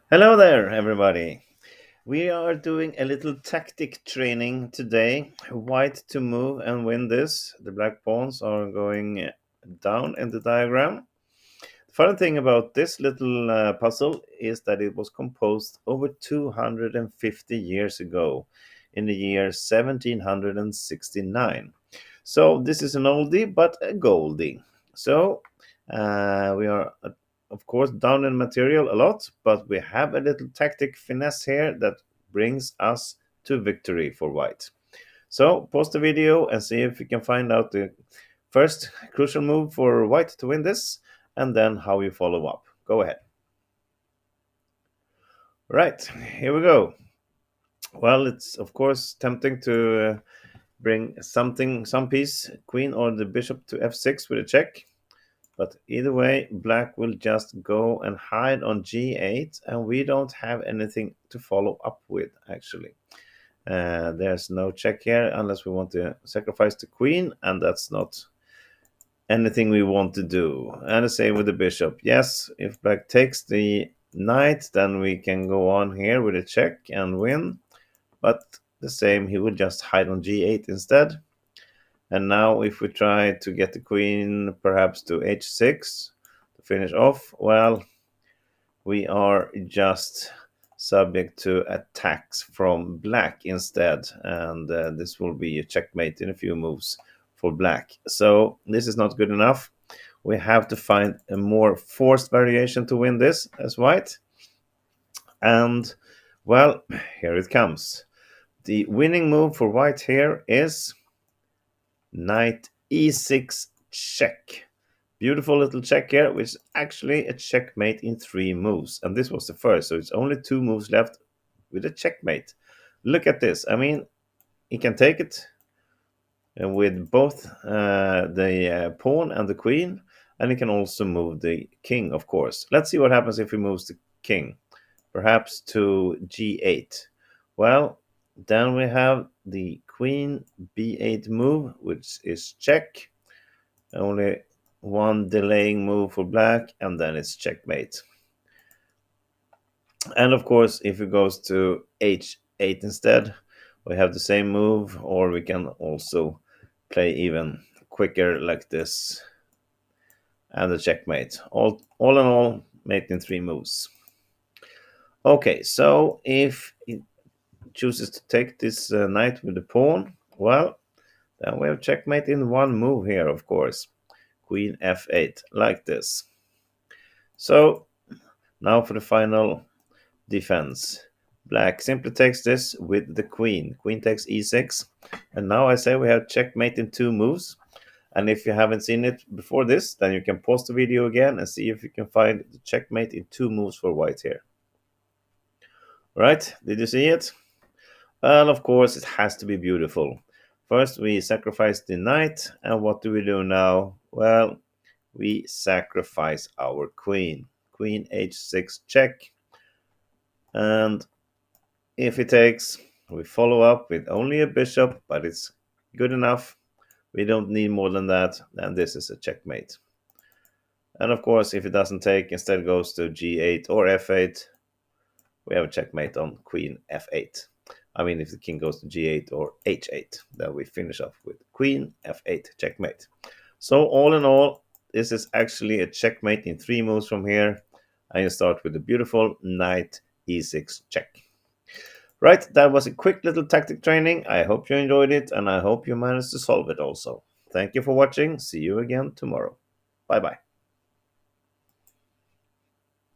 Hello there, everybody. We are doing a little tactic training today. White to move and win this. The black pawns are going down in the diagram. The funny thing about this little puzzle is that it was composed over 250 years ago in the year 1769. So this is an oldie but a goldie. So we are, of course, down in material a lot, but we have a little tactic finesse here that brings us to victory for white. So pause the video and see if you can find out the first crucial move for white to win this, and then how you follow up. Go ahead. Right, here we go. Well, it's of course tempting to bring some piece, queen or the bishop to f6 with a check. But either way, black will just go and hide on g8, and we don't have anything to follow up with, actually. There's no check here unless we want to sacrifice the queen, and that's not anything we want to do. And the same with the bishop. Yes, if black takes the knight, then we can go on here with a check and win. But the same, he will just hide on g8 instead. And now if we try to get the queen perhaps to h6 to finish off, well, we are just subject to attacks from black instead. And this will be a checkmate in a few moves for black. So this is not good enough. We have to find a more forced variation to win this as white. And, well, here it comes. The winning move for white here is knight e6 check. Beautiful little check here, which is actually a checkmate in 3 moves. And this was the first, so it's only 2 moves left with a checkmate. Look at this. I mean, he can take it with both the pawn and the queen, and he can also move the king, of course. Let's see what happens if he moves the king, perhaps to g8. Well, then we have the queen b8 move, which is check. Only one delaying move for black, and then it's checkmate. And of course, if it goes to h8 instead, we have the same move, or we can also play even quicker like this, and the checkmate. All in all, mate in 3 moves. Okay, so if he chooses to take this knight with the pawn, well, then we have checkmate in 1 move here, of course. Queen f8, like this. So now for the final defense. Black simply takes this with the queen. Queen takes e6. And now I say we have checkmate in 2 moves. And if you haven't seen it before this, then you can pause the video again and see if you can find the checkmate in 2 moves for white here. Right? Did you see it? Well, of course, it has to be beautiful. First, we sacrifice the knight. And what do we do now? Well, we sacrifice our queen. Queen h6 check. And if he takes, we follow up with only a bishop, but it's good enough. We don't need more than that, and this is a checkmate. And of course, if it doesn't take, instead goes to g8 or f8, we have a checkmate on queen f8. I mean, if the king goes to g8 or h8, then we finish off with queen f8 checkmate. So all in all, this is actually a checkmate in 3 moves from here, and you start with a beautiful knight e6 check. Right, that was a quick little tactic training. I hope you enjoyed it, and I hope you managed to solve it also. Thank you for watching. See you again tomorrow. Bye bye.